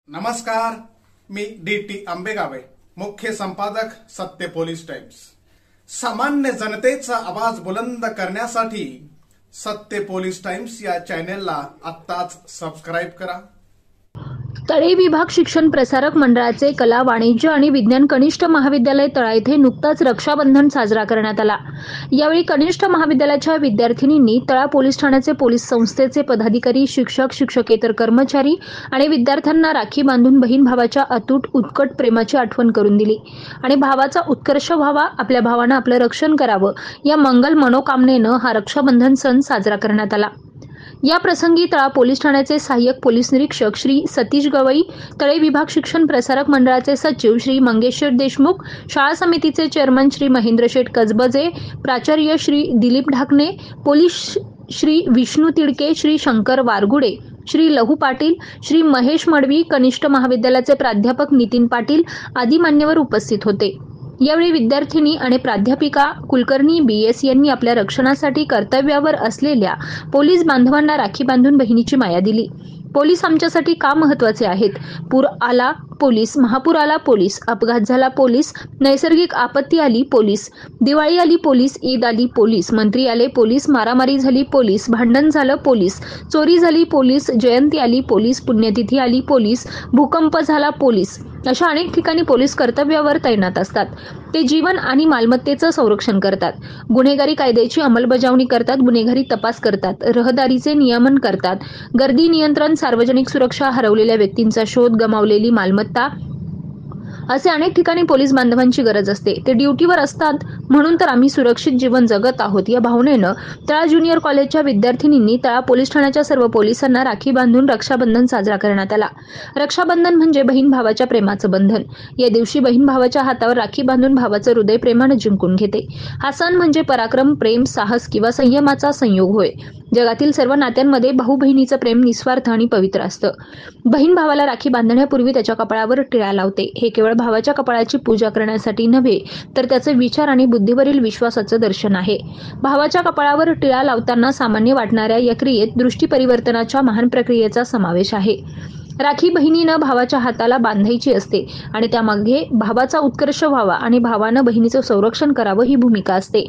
नमस्कार, मी डी.टी. आंबेगावे, मुख्य संपादक सत्य पोलीस टाइम्स। सामान्य जनतेचा आवाज बुलंद करण्यासाठी सत्य पोलीस टाइम्स या चॅनेलला आत्ताच सबस्क्राइब करा। तळे विभाग शिक्षण प्रसारक मंडळाचे कला, वाणिज्य आणि विज्ञान कनिष्ठ महाविद्यालय तळा येथे नुकताच रक्षाबंधन साजरा करण्यात आला। यावेळी कनिष्ठ महाविद्यालयाच्या विद्यार्थिनींनी तळा पोलीस ठाण्याचे पोलीस संस्थेचे पदाधिकारी, शिक्षक, शिक्षकेतर कर्मचारी आणि विद्यार्थ्यांना राखी बांधून बहीण भावाच्या अतूट उत्कट प्रेमाची आठवण करून दिली आणि भावाचा उत्कर्ष व्हावा, आपल्या भावानं आपलं रक्षण करावं या मंगल मनोकामनेनं हा रक्षाबंधन सण साजरा करण्यात आला। या प्रसंगी तळा पोलीस ठाण्याचे सहाय्यक पोलीस निरीक्षक श्री सतीश गवई, तळे विभाग शिक्षण प्रसारक मंडळाचे सचिव श्री मंगेश देशमुख, शाळा समितीचे चेअरमन श्री महेंद्र शेठ कसबजे, प्राचार्य श्री दिलीप ढाकणे, पोलीस श्री विष्णू तिडके, श्री शंकर वारगुडे, श्री लहू पाटील, श्री महेश मडवी, कनिष्ठ महाविद्यालयाचे प्राध्यापक नितीन पाटील आदी मान्यवर उपस्थित होते। यावेळी विद्यार्थिनी आणि प्राध्यापिका, कुलकर्णी BS यांनी आपल्या रक्षणासाठी कर्तव्यावर असलेल्या पोलीस बांधवांना राखी बांधून बहिणीची माया दिली। पोलीस आमच्यासाठी का महत्त्वाचे आहेत? पूर आला पोलीस, महापूर आला पोलीस, अपघात झाला पोलीस, नैसर्गिक आपत्ती आली पोलीस, दिवाळी आली पोलीस, ईद आली पोलीस, मंत्री आले पोलीस, मारामारी झाली पोलीस, भांडण झालं पोलीस, चोरी झाली पोलीस, जयंती आली पोलीस, पुण्यतिथी आली पोलीस, भूकंप झाला पोलीस, अशा अनेक ठिकाणी पोलीस कर्तव्यावर तैनात असतात। ते जीवन आणि मालमत्तेचं संरक्षण करतात, गुन्हेगारी कायद्याची अंमलबजावणी करतात, गुन्हेगारी तपास करतात, रहदारीचे नियमन करतात, गर्दी नियंत्रण, सार्वजनिक सुरक्षा, हरवलेल्या व्यक्तींचा शोध, गमावलेली मालमत्ता, असे अनेक ठिकाणी पोलीस बांधवांची गरज असते। ते ड्युटीवर असतात म्हणून तर आम्ही सुरक्षित जीवन जगत आहोत या भावनेनं तळा ज्युनियर कॉलेजच्या विद्यार्थिनींनी तळा पोलीस ठाण्याच्या सर्व पोलिसांना राखी बांधून रक्षाबंधन साजरा करण्यात आला। रक्षाबंधन म्हणजे बहीण भावाच्या प्रेमाचं बंधन। या दिवशी बहीण भावाच्या हातावर राखी बांधून भावाचं हृदय प्रेमानं जिंकून घेते। हा सण म्हणजे पराक्रम, प्रेम, साहस किंवा संयमाचा संयोग होय। जगातील सर्व नात्यांमध्ये भाऊ बहिणीचं प्रेम निस्वार्थ आणि पवित्र असतं। बहीण भावाला राखी बांधण्यापूर्वी त्याच्या कपाळावर टिळा लावते। हे केवळ भावाच्या कपाळाची पूजा करण्यासाठी नव्हे तर त्याचे विचार आणि बुद्धीवरील विश्वासाचं दर्शन आहे। भावाच्या कपाळावर टिळा लावताना सामान्य वाटणाऱ्या या क्रियेत दृष्टी परिवर्तनाच्या महान प्रक्रियेचा समावेश आहे। राखी बहिणीनं भावाच्या हाताला बांधायची असते आणि त्यामागे भावाचा उत्कर्ष व्हावा आणि भावानं बहिणीचं संरक्षण करावं ही भूमिका असते।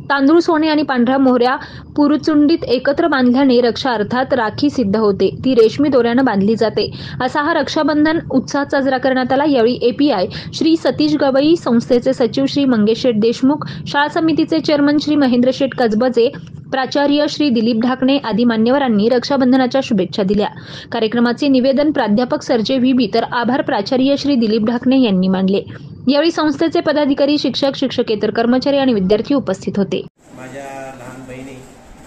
तांदूळ, सोने आणि पांढऱ्या मोहऱ्या पुरचुंडीत एकत्र बांधल्याने रक्षा अर्थात राखी सिद्ध होते। ती रेशमी दोऱ्यानं बांधली जाते। असा हा रक्षाबंधन उत्साहात साजरा करण्यात आला। यावेळी API श्री सतीश गवई, संस्थेचे सचिव श्री मंगेश देशमुख, शाळा समितीचे चेअरमन श्री महेंद्र शेठ कसबजे, प्राचार्य श्री दिलीप ढाकणे आदी मान्यवरांनी रक्षाबंधनाच्या शुभेच्छा दिल्या। कार्यक्रमाचे निवेदन प्राध्यापक सर्जे VB तर आभार प्राचार्य श्री दिलीप ढाकणे यांनी मानले। यावेळी संस्थेचे पदाधिकारी, शिक्षक, शिक्षकेतर कर्मचारी आणि विद्यार्थी उपस्थित होते। माझ्या लहान बहिणी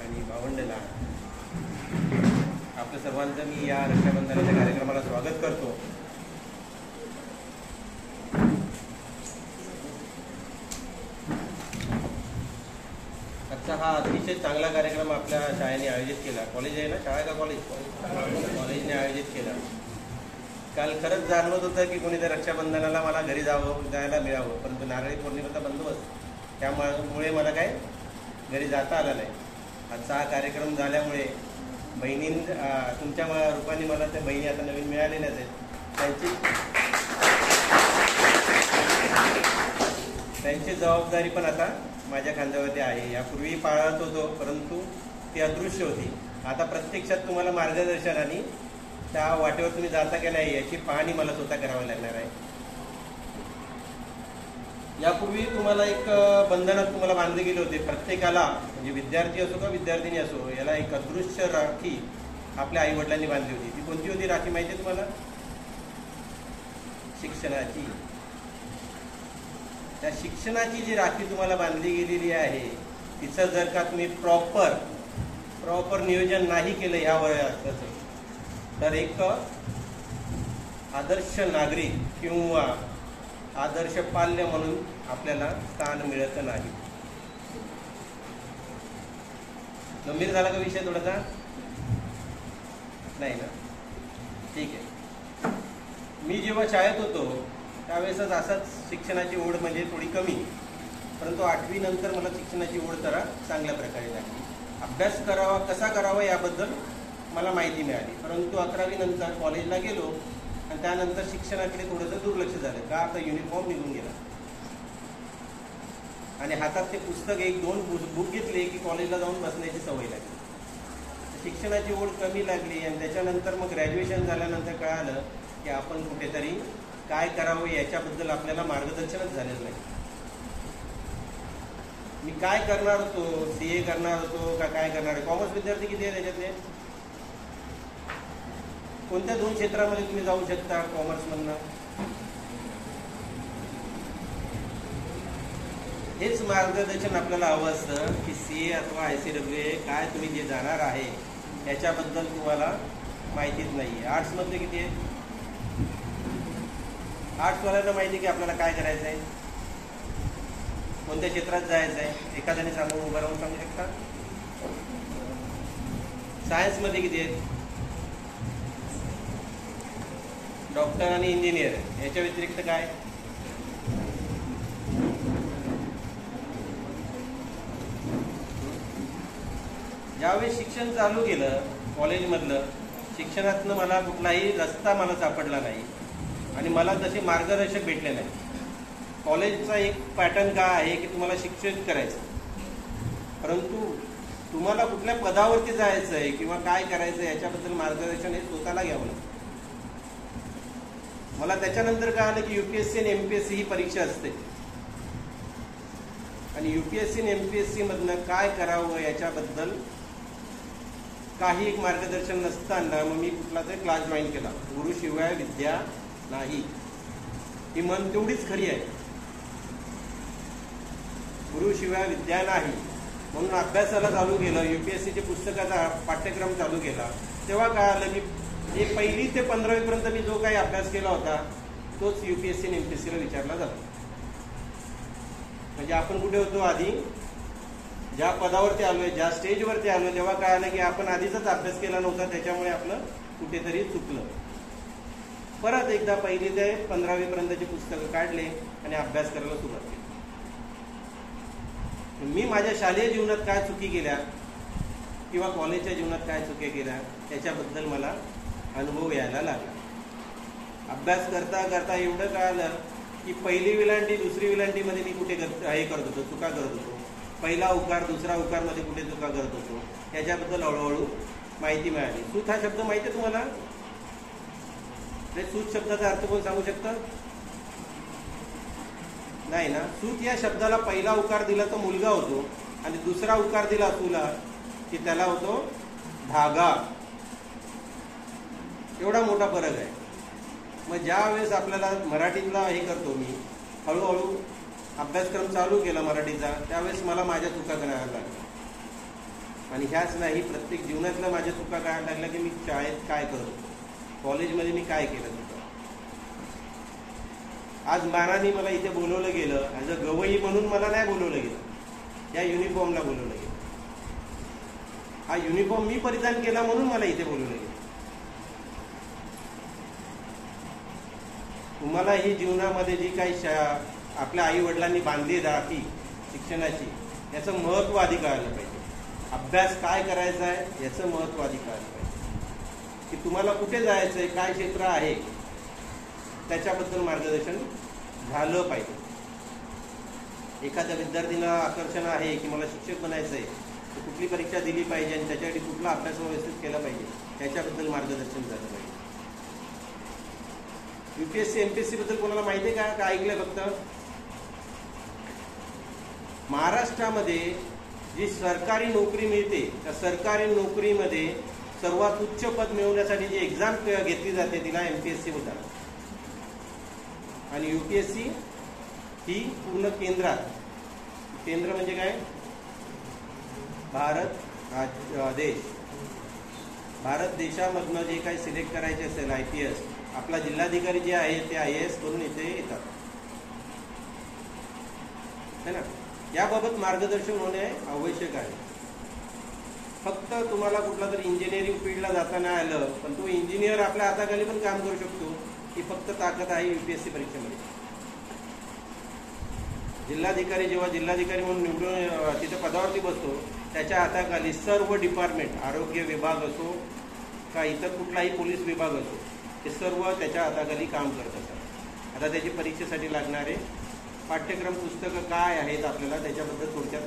आणि भावंडाला आपल्या सर्वांचं मी या रक्षाबंधनाच्या कार्यक्रमाला स्वागत करतो। आजचा हा अतिशय चांगला कार्यक्रम आपल्या शाळेने आयोजित केला। कॉलेज आहे ना, शाळा का कॉलेज? कॉलेजने आयोजित केला। काल खरंच जाणवत होतं की कोणी त्या रक्षाबंधनाला मला घरी जायला मिळावं, परंतु नारळी पौर्णिमेचा बंदोबस्त त्यामुळे मला काय घरी जाता आलं नाही। आजचा हा कार्यक्रम झाल्यामुळे तुमच्या रूपाने मला त्या बहिणी आता नवीन मिळालेल्याच आहेत। त्यांची जबाबदारी पण आता माझ्या खांद्यावरती आहे। यापूर्वी पाळत होतो परंतु ती अदृश्य होती। आता प्रत्यक्षात तुम्हाला मार्गदर्शन आणि त्या वाटेवर तुम्ही जाता की नाही याची पाहणी मला स्वतः करावी लागणार आहे। यापूर्वी तुम्हाला एक बंधनात तुम्हाला बांधले गेले होते। प्रत्येकाला म्हणजे विद्यार्थी असो का विद्यार्थिनी असो याला एक अदृश्य राखी आपल्या आई वडिलांनी बांधली होती। ती कोणती होती राखी माहिती आहे तुम्हाला? शिक्षणाची। त्या शिक्षणाची जी राखी तुम्हाला बांधली गेलेली आहे तिचं जर का तुम्ही प्रॉपर नियोजन नाही केलं या वयात तर एक आदर्श नागरिक किंवा आदर्श पाल्य म्हणून आपल्याला स्थान मिळत नाही। गंभीर झाला का विषय थोडासा? नाही ना? ठीक आहे। मी जेव्हा शाळेत होतो त्यावेळेसच असाच शिक्षणाची ओढ म्हणजे थोडी कमी, परंतु 8वी नंतर मला शिक्षणाची ओढ जरा चांगल्या प्रकारे लागली। अभ्यास कसा करावा याबद्दल मला माहिती मिळाली, परंतु 11वी नंतर कॉलेजला गेलो आणि त्यानंतर शिक्षणाकडे थोडंसं दुर्लक्ष झालं का आता युनिफॉर्म निघून गेला आणि हातात ते पुस्तक एक दोन बुक घेतले की कॉलेजला जाऊन बसण्याची सवय लागली. शिक्षणाची ओढ कमी लागली आणि त्याच्यानंतर मग ग्रॅज्युएशन झाल्यानंतर कळालं की आपण कुठेतरी काय करावं याच्याबद्दल आपल्याला मार्गदर्शनच झालेलं नाही. मी काय करणार होतो, CA करणार होतो का काय करणार आहे. कॉमर्स विद्यार्थी किती आहे त्याच्यातले? कोणत्या 2 क्षेत्रामध्ये तुम्ही जाऊ शकता कॉमर्समधनं? हेच मार्गदर्शन आपल्याला हवं असतं की CA अथवा ICWA काय तुम्ही जे जाणार आहे याच्याबद्दल तुम्हाला माहितीच नाही. आर्ट्समधले किती आहे? आर्ट्सवाल्यांना माहिती की आपल्याला काय करायचं आहे, कोणत्या क्षेत्रात जायचं आहे. एखाद्याने सांगून उभं राहून सांगू शकता? सायन्समध्ये किती आहेत? डॉक्टर आणि इंजिनियर. याच्या व्यतिरिक्त काय? ज्यावेळी शिक्षण चालू केलं कॉलेजमधलं, शिक्षणातनं मला कुठलाही रस्ता मला सापडला नाही आणि मला तसे मार्गदर्शक भेटले नाही. कॉलेजचा एक पॅटर्न काय आहे की तुम्हाला शिक्षण करायचं, परंतु तुम्हाला कुठल्या पदावरती जायचं आहे किंवा काय करायचं आहे याच्याबद्दल मार्गदर्शन हे स्वतःला घ्यावं लागतं. मला त्याच्यानंतर कळालं की UPSC आणि MPSC ही परीक्षा असते आणि UPSC आणि MPSC मधनं काय करावं याच्याबद्दल काही एक मार्गदर्शन नसताना मग मी कुठला तरी क्लास जॉईन केला. गुरुशिवाय विद्या नाही ही म्हण तेवढीच खरी आहे. गुरुशिवाय विद्या नाही म्हणून अभ्यासाला चालू केलं. UPSCचे पुस्तकाचा पाठ्यक्रम चालू केला. तेव्हा कळालं की 1ली ते 15वी पर्यंत मी जो काही अभ्यास केला होता तोच UPSC आणि MPSCला विचारला जातो. म्हणजे आपण कुठे होतो आधी, ज्या पदावरती आलोय, ज्या स्टेजवरती आलोय, तेव्हा कळालं की आपण आधीच अभ्यास केला नव्हता, त्याच्यामुळे आपलं कुठेतरी चुकलं. परत एकदा 1ली ते 15वी पर्यंतची पुस्तकं काढले आणि अभ्यास करायला सुरुवात केली. मी माझ्या शालेय जीवनात काय चुकी केल्या किंवा कॉलेजच्या जीवनात काय चुकी केल्या त्याच्याबद्दल मला अनुभव यायला लागला. अभ्यास करता करता एवढं कळालं की 1ली विलांटी 2री विलांटीमध्ये मी कुठे हे करत होतो, चुका करत होतो. 1ला उकार 2रा उकारमध्ये कुठे चुका करत होतो याच्याबद्दल हळूहळू माहिती मिळाली. सूत हा शब्द माहिती आहे तुम्हाला? सूत शब्दाचा अर्थ कोण सांगू शकतं? नाही ना. सूत या शब्दाला 1ला उकार दिला तो मुलगा होतो आणि 2रा उकार दिला तुला की त्याला होतो धागा. एवढा मोठा फरक आहे. मग ज्या वेळेस आपल्याला मराठीतला हे करतो मी, हळूहळू अभ्यासक्रम चालू केला मराठीचा, त्यावेळेस मला माझ्या चुका करायला लागल्या. आणि ह्याच नाही, प्रत्येक जीवनातल्या माझ्या चुका करायला लागल्या की मी शाळेत काय करत होतो, कॉलेजमध्ये मी काय केलं होतं. आज मानाने मला इथे बोलवलं गेलं, ॲज अ गवई म्हणून मला नाही बोलवलं गेलं, या युनिफॉर्मला बोलवलं गेलं. हा युनिफॉर्म मी परिधान केला म्हणून मला इथे बोलवलं गेलं. तुम्हाला ही जीवनामध्ये जी काही आपल्या आई वडिलांनी बांधली राखी शिक्षणाची, याचं महत्व आधी कळायला पाहिजे. अभ्यास काय करायचा आहे याचं महत्व आधी कळायला पाहिजे. की तुम्हाला कुठे जायचं आहे, काय क्षेत्र आहे, त्याच्याबद्दल मार्गदर्शन झालं पाहिजे. एखाद्या विद्यार्थीला आकर्षण आहे की मला शिक्षक बनायचं आहे, तर कुठली परीक्षा दिली पाहिजे आणि त्याच्यासाठी कुठला अभ्यास व्यवस्थित केला पाहिजे त्याच्याबद्दल मार्गदर्शन झालं पाहिजे. UPSC MPSC बद्दल कोणाला माहिती आहे का? काय ऐकलंय फक्त? महाराष्ट्रामध्ये जी सरकारी नोकरी मिळते त्या सरकारी नोकरीमध्ये सर्वात उच्च पद मिळवण्यासाठी जी एक्झाम घेतली जाते तिला MPSC म्हणतात. आणि UPSC ही पूर्ण केंद्रात, केंद्र म्हणजे काय? भारत देशामधनं जे काही सिलेक्ट करायचे असेल IPS, आपला जिल्हाधिकारी जे आहे ते IAS करून इथे येतात, है ना. याबाबत मार्गदर्शन होणे आवश्यक आहे. फक्त तुम्हाला कुठला तरी इंजिनिअरिंग फील्डला जाता नाही आलं, पण तो इंजिनियर आपल्या हाताखाली पण काम करू शकतो, ही फक्त ताकद आहे UPSC परीक्षेमध्ये. जिल्हाधिकारी जेव्हा जिल्हाधिकारी म्हणून निवडून तिथे पदावरती बसतो, त्याच्या हाताखाली सर्व डिपार्टमेंट, आरोग्य विभाग असो का इतर कुठलाही पोलीस विभाग असो, ते सर्व त्याच्या हाताखाली काम करत असतात. आता त्याची परीक्षेसाठी लागणारे पाठ्यक्रम पुस्तकं काय आहेत आपल्याला त्याच्याबद्दल थोडक्यात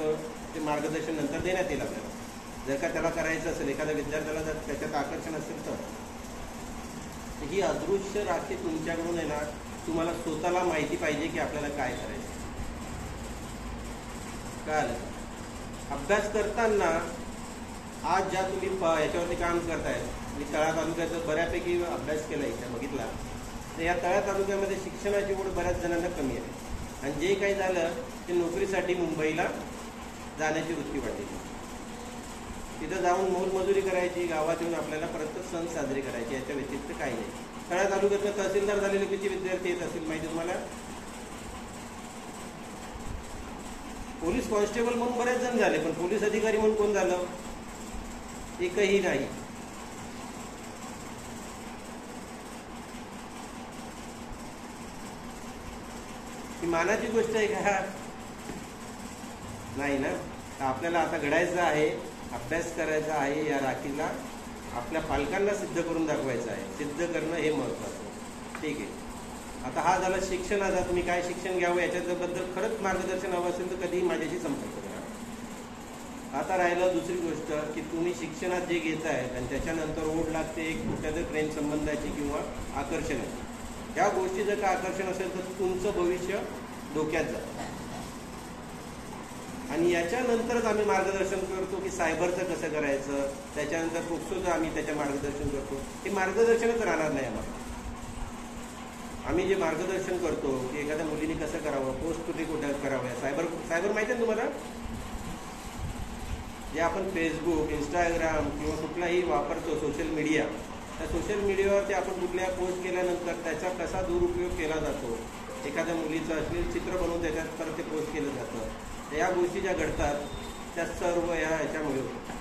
ते मार्गदर्शन नंतर देण्यात येईल आपल्याला. जर का त्याला करायचं असेल, एखाद्या विद्यार्थ्याला जर त्याच्यात आकर्षण असेल तर ही अदृश्य राखी तुमच्याकडून येणार. तुम्हाला स्वतःला माहिती पाहिजे की आपल्याला काय करायचं. काय अभ्यास करताना आज ज्या तुम्ही याच्यावरती काम करताय, मी तळा तालुक्याचा बऱ्यापैकी अभ्यास केला इथे बघितला, तर या तळा तालुक्यामध्ये शिक्षणाची ओढ बऱ्याच जणांना कमी आहे. आणि जे काही झालं ते नोकरीसाठी मुंबईला जाण्याची वृत्ती वाढली. तिथं जाऊन मोलमजुरी करायची, गावात येऊन आपल्याला परत सण साजरे करायचे, याच्या व्यतिरिक्त काही नाही. तळा तालुक्यातलं तहसीलदार झालेले किती विद्यार्थी येत असतील माहिती तुम्हाला? पोलीस कॉन्स्टेबल म्हणून बरेच जण झाले, पण पोलीस अधिकारी म्हणून कोण झालं? एकही नाही. ही मानाची गोष्ट आहे का? नाही ना. आपल्याला आता घडायचं आहे, अभ्यास करायचा आहे, या राखीला आपल्या पालकांना सिद्ध करून दाखवायचं आहे. सिद्ध करणं हे महत्वाचं. ठीक आहे. आता हा झाला शिक्षणाचा. तुम्ही काय शिक्षण घ्यावं याच्याबद्दल खरंच मार्गदर्शन हवं असेल तर कधीही माझ्याशी संपर्क करा. आता राहिलं दुसरी गोष्ट की तुम्ही शिक्षणात जे घेताय आणि त्याच्यानंतर ओढ लागते एक कुठल्यातरी प्रेम संबंधाची किंवा आकर्षणाची. या गोष्टी जर का आकर्षण असेल तर तुमचं भविष्य धोक्यात जातं. आणि याच्यानंतरच आम्ही मार्गदर्शन करतो की सायबरचं कसं करायचं, त्याच्यानंतर पोक्सोचं आम्ही त्याच्या मार्गदर्शन करतो. हे मार्गदर्शनच राहणार नाही आम्हाला. आम्ही जे मार्गदर्शन करतो की एखाद्या मुलीने कसं करावं, पोस्ट कुठे कुठे करावं, सायबर माहिती आहे तुम्हाला? जे आपण फेसबुक, इंस्टाग्राम किंवा कुठलाही वापरतो सोशल मीडिया, त्या सोशल मीडियावरती आपण कुठल्या पोस्ट केल्यानंतर त्याचा कसा दुरुपयोग केला जातो. एखाद्या मुलीचं अश्लील चित्र बनवून त्याच्यात परत ते पोस्ट केलं जातं. तर या गोष्टी ज्या घडतात त्या सर्व ह्याच्यामुळे होतं.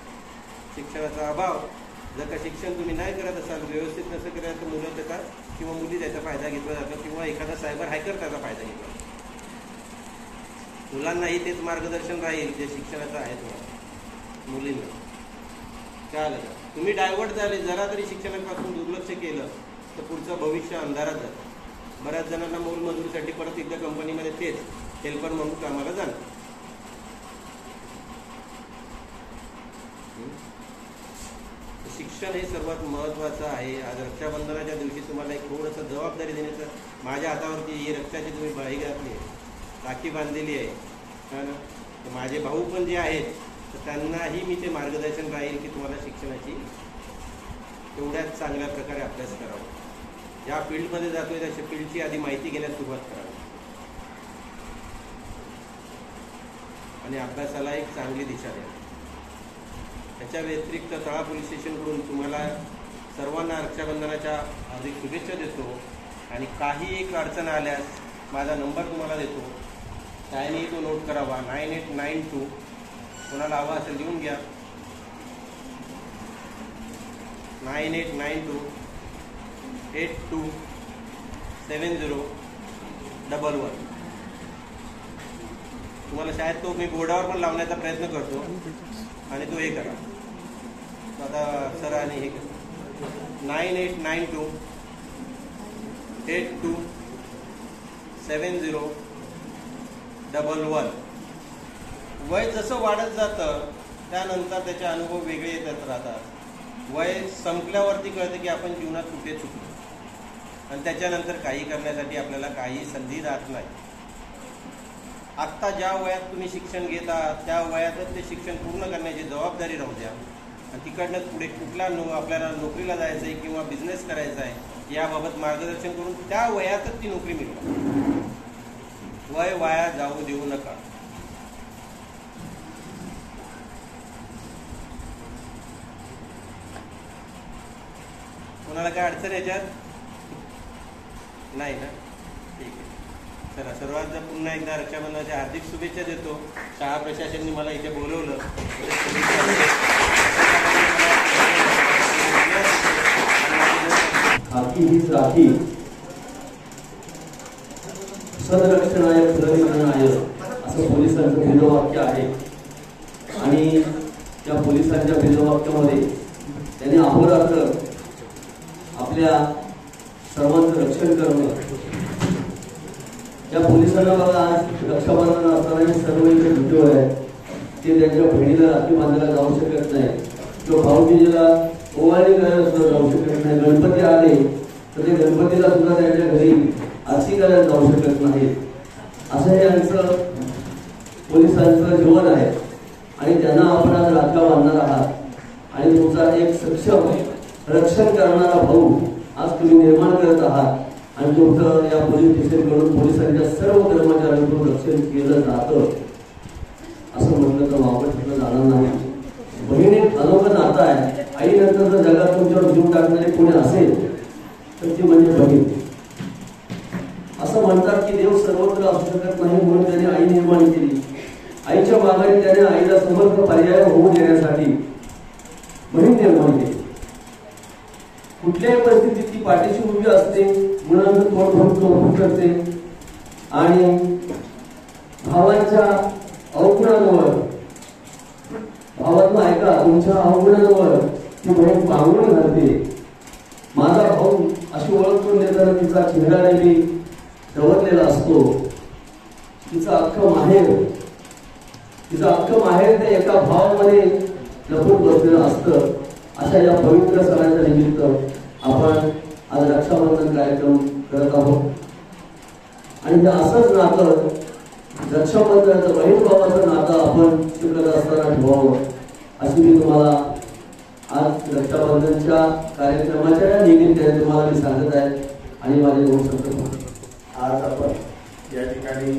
शिक्षणाचा अभाव. जर का शिक्षण तुम्ही नाही करत असाल, व्यवस्थित नसं करायचं, तर मुलं त्याचा किंवा मुली त्याचा फायदा घेतला जातो किंवा एखादा सायबर हॅकर त्याचा फायदा घेतला. मुलांनाही तेच मार्गदर्शन राहील जे शिक्षणाचं आहे तुम्हाला. मुलींना काय तुम्ही डायव्हर्ट झाले, जरा तरी शिक्षणापासून दुर्लक्ष केलं तर पुढचं भविष्य अंधारात जातं. बऱ्याच जणांना मोलमजुरीसाठी परत एकदा कंपनीमध्ये तेच हेल्पर म्हणून कामाला जाणं. शिक्षण हे सर्वात महत्त्वाचं आहे. आज रक्षाबंधनाच्या दिवशी तुम्हाला एक थोडंसं जबाबदारी देण्याचं माझ्या हातावरती ही रक्षाची तुम्ही बाई घातली आहे, राखी बांधलेली आहे ना. तर माझे भाऊ पण जे आहेत तर त्यांनाही मी ते मार्गदर्शन राहील की तुम्हाला शिक्षणाची तेवढ्याच चांगल्या प्रकारे अभ्यास करावा. ज्या फील्डमध्ये जातोय त्या फील्डची आधी माहिती घेण्यास सुरुवात करावी आणि अभ्यासाला एक चांगली दिशा द्या. त्याच्या व्यतिरिक्त तळा पोलीस स्टेशनकडून तुम्हाला सर्वांना रक्षाबंधनाच्या हार्दिक शुभेच्छा देतो. आणि काही एक अडचण आल्यास माझा नंबर तुम्हाला देतो, त्याने तो नोट करावा. 9892 कोणाला हवा असेल लिहून घ्या. 9892 827011. तुम्हाला शाळेत तो मी बोर्डावर पण लावण्याचा प्रयत्न करतो आणि तो हे करा. आता सर आणि हे 9892 827011. वय जसं वाढत जातं त्यानंतर त्याचे अनुभव वेगळे येत राहतात. वय संपल्यावरती कळतं की आपण जीवनात कुठे चुकलो आणि त्याच्यानंतर काही करण्यासाठी आपल्याला काही संधी राहत नाही. आत्ता ज्या वयात तुम्ही शिक्षण घेता त्या वयातच ते शिक्षण पूर्ण करण्याची जबाबदारी राहू द्या. आणि तिकडनं पुढे कुठला आपल्याला नोकरीला जायचं आहे किंवा बिझनेस करायचा आहे याबाबत मार्गदर्शन करून त्या वयातच ती नोकरी मिळवा. वय वाया जाऊ देऊ नका. कोणाला काय अडचण याच्यात नाही ना? ठीक आहे. चला, सर्वांना पुन्हा एकदा रक्षाबंधनाच्या हार्दिक शुभेच्छा देतो. शाळा प्रशासनाने मला इथे बोलवलं. खाकी हीच राखी सदरक्षणाय प्ररक्षणाय असं पोलिसांचं बिल्डवाक्य आहे. आणि त्या पोलिसांच्या बिल्डवाक्यामध्ये त्यांनी अहोरात्र आपल्या सर्वांचं रक्षण करणं. या पोलिसांना बघा, आज रक्षाबंधन असताना सर्व इकडे व्हिडिओ आहे, ते त्यांच्या बहिणीला राखी बांधायला जाऊ शकत नाही किंवा भाऊबीजेला ओवाळणी करायला सुद्धा जाऊ शकत नाही. गणपती आले तर ते गणपतीला सुद्धा त्यांच्या घरी आरती करायला जाऊ शकत नाही. असं हे यांचं पोलिसांचं जीवन आहे आणि त्यांना आपण आज राखा बांधणार आहात आणि तुमचा एक सक्षम रक्षण करणारा भाऊ आज तुम्ही निर्माण करत आहात आणि तुमचं या पोलीस स्टेशनकडून पोलिसांच्या सर्व कर्मचाऱ्यांकडून रक्षण केलं जातं असं म्हटलं तर वापर ठरलं जाणार नाही. बहीण एक अनोखं नातं आहे. आईनंतर जर जगात तुमच्यावर जीव टाकणारे कोणी असेल तर ती म्हणजे बहीण. असं म्हणतात की देव सर्वत्र असू शकत नाही म्हणून त्याने आई निर्माण केली. आईच्या मागे त्याने आईला समर्थ पर्याय होऊ देण्यासाठी बहीण निर्माण केली. कुठल्याही परिस्थितीत ती पाठीशी उभी असते, मुलांचं तोंड भरून कौतुक करते आणि भावांच्या अवगुणांवर, भावांना ऐका, तुमच्या अवगुणांवर ती बहीण पांघरून घालते. माझा भाऊ अशी ओळख करून देताना तिचा चेहरा नेहमी दवरलेला असतो. तिचं अख्खं माहेर ते एका भावामध्ये लपून बसलेलं असतं. अशा या पवित्र सणाच्या निमित्त आपण आज रक्षाबंधन कार्यक्रम करत आहोत आणि हे असंच नातं, रक्षाबंधनाचं बहीण भावाचं नातं आपण शिकत असताना ठेवावं अशी मी तुम्हाला आज रक्षाबंधनच्या कार्यक्रमाच्या निमित्ताने तुम्हाला मी सांगत आहे आणि माझे दोन शब्द. आज आपण या ठिकाणी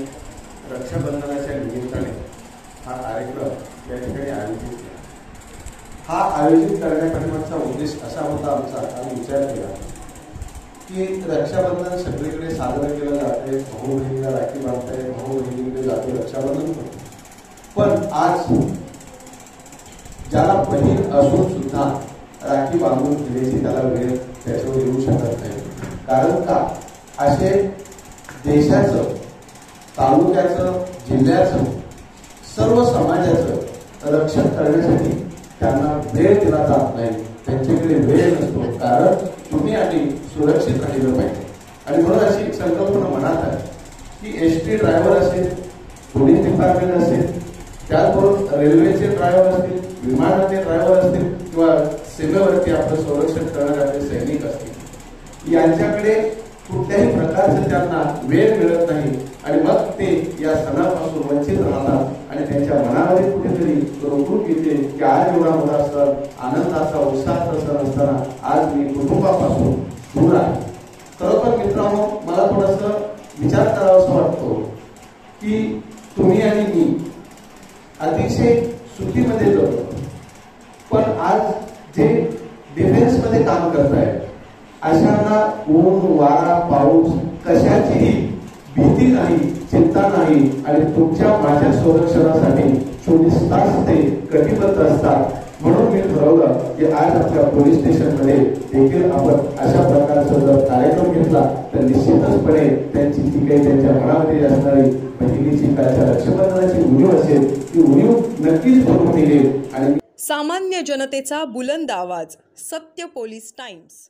रक्षाबंधनाच्या निमित्ताने हा कार्यक्रम या ठिकाणी आयोजित केला. हा आयोजित करण्यापाठीमागचा उद्देश असा होता आमचा, आम्ही विचार केला की रक्षाबंधन सगळीकडे साजरं केलं जाते, भाऊ बहिणीला राखी बांधताय, भाऊ बहिणीकडे जाते रक्षाबंधन होते, पण आज ज्याला बहीण असून सुद्धा राखी बांधून घेण्याची त्याला वेळ त्याच्यावर येऊ शकत नाही. कारण का, असे देशाचं, तालुक्याचं, जिल्ह्याचं, सर्व समाजाचं रक्षण करण्यासाठी त्यांना वेळ दिला जात नाही, त्यांच्याकडे वेळ नसतो. कारण तुम्ही आणि सुरक्षित राहिलं पाहिजे आणि म्हणून अशी एक संकल्पना मनात आहे की एसटी ड्रायव्हर असेल, पोलीस डिपार्टमेंट असेल, त्याचबरोबर रेल्वेचे ड्रायव्हर असतील, विमानाचे ड्रायव्हर असतील किंवा सीमेवरती आपलं संरक्षण करणारे आपले सैनिक असतील, यांच्याकडे कुठल्याही प्रकारचं त्यांना वेळ मिळत नाही आणि मग ते या सणापासून वंचित राहतात आणि त्यांच्या मनामध्ये कुठेतरी रोखून येते की आज एवढा मोठा सण, आनंदाचा, उत्साहाचा सण असताना आज मी कुटुंबापासून दूर आहे. खरोखर मित्रांनो, मला थोडंसं विचार करावासा वाटतो की तुम्ही आणि मी अतिशय सुखीमध्ये जगतो, पण आज जे डिफेन्समध्ये काम करतायत अशांना ऊन, वारा, पाऊस कशाचीही भीती नाही, चिंता नाही आणि तुमच्या माझ्या संरक्षणासाठी 24 तास ते कटिबद्ध असतात. म्हणून मी ठरवलं की आज आपल्या पोलीस स्टेशनमध्ये देखील आपण अशा प्रकारचा जर कार्यक्रम घेतला तर निश्चितचपणे त्यांची जी काही त्यांच्या मनामध्ये असणारी बहिणीची कालच्या रक्षाबंधनाची उणीव असेल ती उणीव नक्कीच भरून निघेल. आणि सामान्य जनतेचा बुलंद आवाज, सत्य पोलीस टाइम्स.